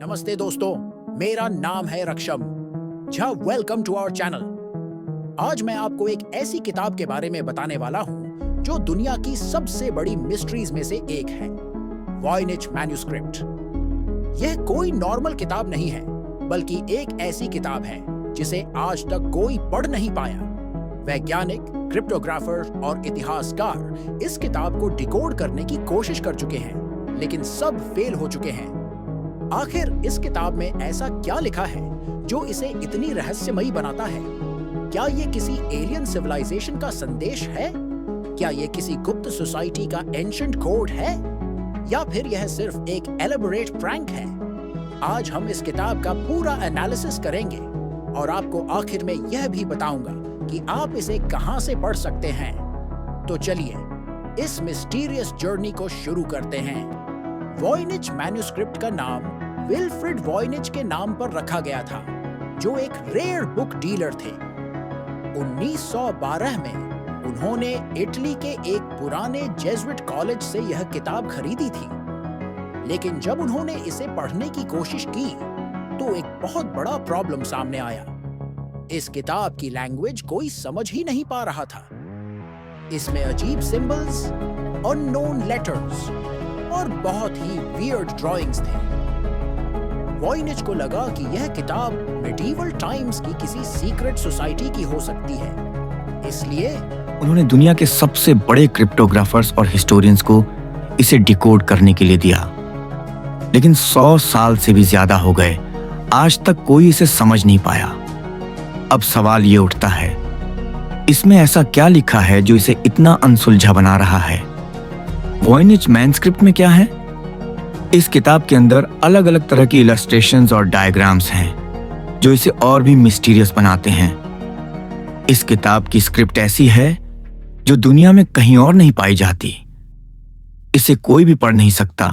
नमस्ते दोस्तों, मेरा नाम है Raksham Jha. Welcome to our channel. आज मैं आपको एक ऐसी किताब के बारे में बताने वाला हूं जो दुनिया की सबसे बड़ी मिस्ट्रीज में से एक है, वॉयनिच मैन्युस्क्रिप्ट। यह कोई नॉर्मल किताब नहीं है, बल्कि एक ऐसी किताब है जिसे आज तक कोई पढ़ नहीं पाया। वैज्ञानिक, क्रिप्टोग्राफर और इतिहासकार इस किताब को डिकोड करने की कोशिश कर चुके हैं, लेकिन सब फेल हो चुके हैं। आखिर इस किताब में ऐसा क्या लिखा है जो इसे इतनी रहस्यमयी बनाता है? क्या ये किसी एलियन सिविलाइजेशन का संदेश है? क्या ये किसी गुप्त सोसाइटी का एंशिएंट कोड है? या फिर यह सिर्फ एक एलेबोरेट प्रैंक है? आज हम इस किताब का पूरा एनालिसिस करेंगे और आपको आखिर में यह भी बताऊंगा कि आप इसे कहां से पढ़ सकते हैं। तो चलिए इस मिस्टीरियस जर्नी को शुरू करते हैं। वॉयनिच मैन्युस्क्रिप्ट का नाम विल्फ्रिड वॉयनिच के नाम पर रखा गया था, जो एक रेयर बुक डीलर थे। 1912 में उन्होंने इटली के एक पुराने जेसुइट कॉलेज से यह किताब खरीदी थी, लेकिन जब उन्होंने इसे पढ़ने की कोशिश की तो एक बहुत बड़ा प्रॉब्लम सामने आया। इस किताब की लैंग्वेज कोई समझ ही नहीं पा रहा था। इसमें अजीब सिंबल्स, अननोन लेटर्स और बहुत ही वियर्ड ड्राइंग्स थे। वॉयनिच को लगा कि यह किताब मिडीवल टाइम्स की किसी सीक्रेट सोसाइटी की हो सकती है, इसलिए उन्होंने दुनिया के सबसे बड़े क्रिप्टोग्राफर्स और हिस्टोरियंस को इसे डिकोड करने के लिए दिया। लेकिन 100 साल से भी ज्यादा हो गए, आज तक कोई इसे समझ नहीं पाया। अब सवाल ये उठता है, इसमें ऐसा क्या लिखा है जो इसे इतना अनसुलझा बना रहा है? वॉयनिच मैन्युस्क्रिप्ट में क्या है? इस किताब के अंदर अलग अलग तरह की इलस्ट्रेशंस और डायग्राम्स हैं जो इसे और भी मिस्टीरियस बनाते हैं। इस किताब की स्क्रिप्ट ऐसी है जो दुनिया में कहीं और नहीं पाई जाती। इसे कोई भी पढ़ नहीं सकता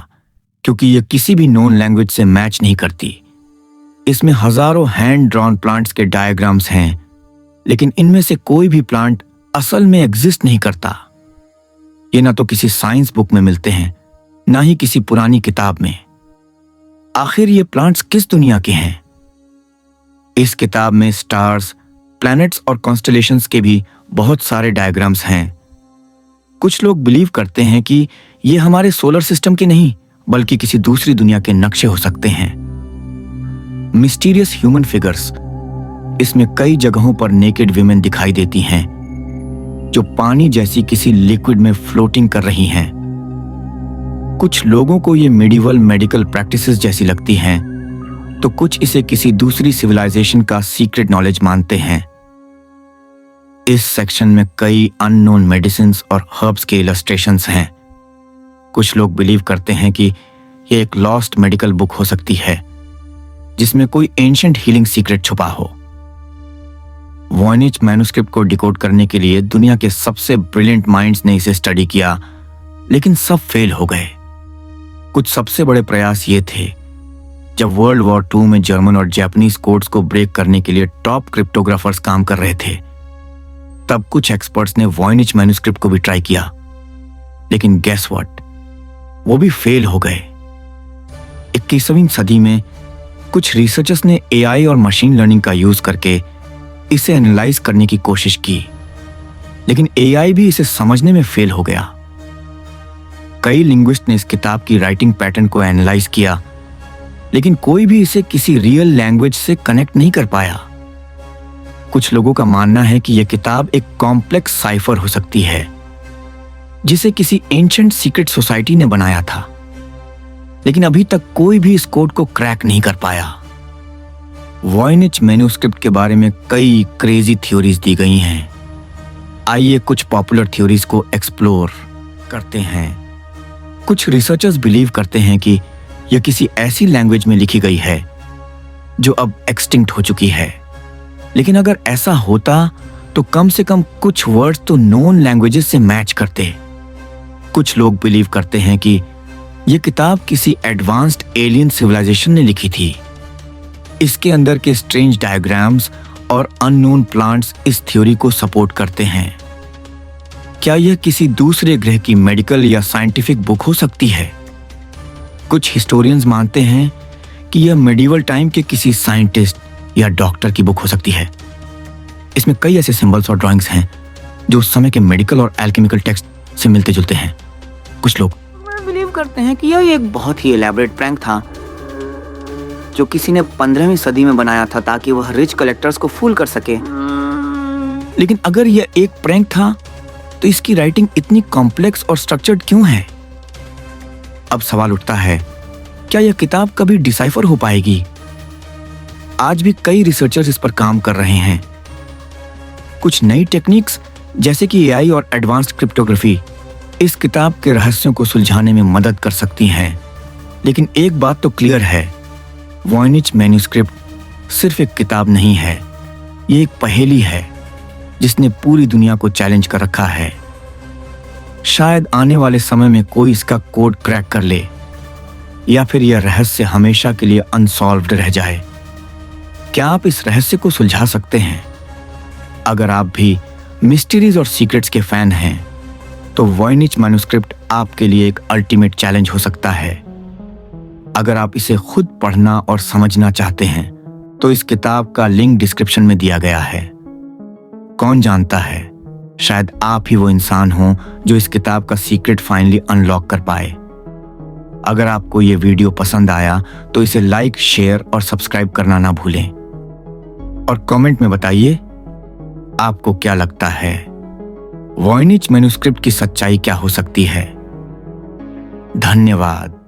क्योंकि यह किसी भी नोन लैंग्वेज से मैच नहीं करती। इसमें हजारों हैंड ड्रॉन प्लांट्स के डायग्राम्स हैं, लेकिन इनमें से कोई भी प्लांट असल में एग्जिस्ट नहीं करता। ये ना तो किसी साइंस बुक में मिलते हैं, ना ही किसी पुरानी किताब में। आखिर ये प्लांट्स किस दुनिया के हैं? इस किताब में स्टार्स, प्लैनेट्स और कॉन्स्टेलेशंस के भी बहुत सारे डायग्राम्स हैं। कुछ लोग बिलीव करते हैं कि ये हमारे सोलर सिस्टम के नहीं, बल्कि किसी दूसरी दुनिया के नक्शे हो सकते हैं। Mysterious human figures. इसमें कई जगहों पर नेकेड विमेन दिखाई देती हैं जो पानी जैसी किसी लिक्विड में फ्लोटिंग कर रही हैं। कुछ लोगों को ये मिडिवल मेडिकल प्रैक्टिसेस जैसी लगती हैं, तो कुछ इसे किसी दूसरी सिविलाइजेशन का सीक्रेट नॉलेज मानते हैं। इस सेक्शन में कई अननोन मेडिसिन्स और हर्ब्स के इलस्ट्रेशंस हैं। कुछ लोग बिलीव करते हैं कि यह एक लॉस्ट मेडिकल बुक हो सकती है जिसमें कोई एंशिएंट हीलिंग सीक्रेट छुपा हो। वॉयनिच मैन्युस्क्रिप्ट को डिकोड करने के लिए दुनिया के सबसे ब्रिलियंट माइंड्स ने इसे स्टडी किया, लेकिन सब फेल हो गए। कुछ सबसे बड़े प्रयास ये थे, जब वर्ल्ड वॉर 2 में जर्मन और जापानीज कोड्स को ब्रेक करने के लिए टॉप क्रिप्टोग्राफर्स काम कर रहे थे, तब कुछ एक्सपर्ट्स ने वॉयनिच मैन्युस्क्रिप्ट को भी ट्राई किया, लेकिन गेस व्हाट, वो भी फेल हो गए। 21वीं सदी में कुछ रिसर्चर्स ने एआई और मशीन लर्निंग का यूज करके इसे एनालाइज करने की कोशिश की, लेकिन एआई भी इसे समझने में फेल हो गया। कई लिंग्विस्ट ने इस किताब की राइटिंग पैटर्न को एनालाइज किया, लेकिन कोई भी इसे किसी रियल लैंग्वेज से कनेक्ट नहीं कर पाया। कुछ लोगों का मानना है कि यह किताब एक कॉम्प्लेक्स साइफर हो सकती है जिसे किसी एंशिएंट सीक्रेट सोसाइटी ने बनाया था, लेकिन अभी तक कोई भी इस कोड को क्रैक नहीं कर पाया। वॉयनिच मैन्युस्क्रिप्ट के बारे में कई क्रेजी थ्योरीज दी गई हैं। आइए कुछ पॉपुलर थ्योरीज को एक्सप्लोर करते हैं। कुछ रिसर्चर्स बिलीव करते हैं कि यह किसी ऐसी लैंग्वेज में लिखी गई है जो अब एक्सटिंक्ट हो चुकी है, लेकिन अगर ऐसा होता तो कम से कम कुछ वर्ड्स तो नोन लैंग्वेजेस से मैच करते। कुछ लोग बिलीव करते हैं कि यह किताब किसी एडवांस्ड एलियन सिविलाइजेशन ने लिखी थी। इसके अंदर के स्ट्रेंज डायग्राम्स और अननोन प्लांट्स इस थ्योरी को सपोर्ट करते हैं। क्या यह किसी दूसरे ग्रह की मेडिकल या साइंटिफिक बुक हो सकती है? कुछ हिस्टोरियंस मानते हैं कि यह मेडिवल टाइम के किसी साइंटिस्ट या डॉक्टर की बुक हो सकती है। इसमें कई ऐसे सिंबल्स और ड्राइंग्स हैं जो उस समय के मेडिकल और एल्केमिकल टेक्स्ट से मिलते जुलते हैं। कुछ लोग बिलीव करते हैं कि यह एक बहुत ही एलैबोरेट प्रैंक था जो किसी ने 15वीं सदी में बनाया था ताकि वह रिच कलेक्टर्स को फूल कर सके। लेकिन अगर यह एक प्रैंक था तो इसकी राइटिंग इतनी कॉम्प्लेक्स और स्ट्रक्चर्ड क्यों है? अब सवाल उठता है, क्या यह किताब कभी डिसाइफर हो पाएगी? आज भी कई रिसर्चर्स इस पर काम कर रहे हैं। कुछ नई टेक्निक्स जैसे कि एआई और एडवांस्ड क्रिप्टोग्राफी इस किताब के रहस्यों को सुलझाने में मदद कर सकती हैं। लेकिन एक बात तो क्लियर है, वॉयनिच मैन्युस्क्रिप्ट सिर्फ एक किताब नहीं है, ये एक पहेली है जिसने पूरी दुनिया को चैलेंज कर रखा है। शायद आने वाले समय में कोई इसका कोड क्रैक कर ले या फिर यह रहस्य हमेशा के लिए अनसॉल्व्ड रह जाए। क्या आप इस रहस्य को सुलझा सकते हैं? अगर आप भी मिस्ट्रीज और सीक्रेट्स के फैन हैं तो वॉयनिच मैन्युस्क्रिप्ट आपके लिए एक अल्टीमेट चैलेंज हो सकता है। अगर आप इसे खुद पढ़ना और समझना चाहते हैं तो इस किताब का लिंक डिस्क्रिप्शन में दिया गया है। कौन जानता है, शायद आप ही वो इंसान हो जो इस किताब का सीक्रेट फाइनली अनलॉक कर पाए। अगर आपको ये वीडियो पसंद आया तो इसे लाइक, शेयर और सब्सक्राइब करना ना भूलें। और कमेंट में बताइए आपको क्या लगता है, वॉयनिच मैन्युस्क्रिप्ट की सच्चाई क्या हो सकती है। धन्यवाद।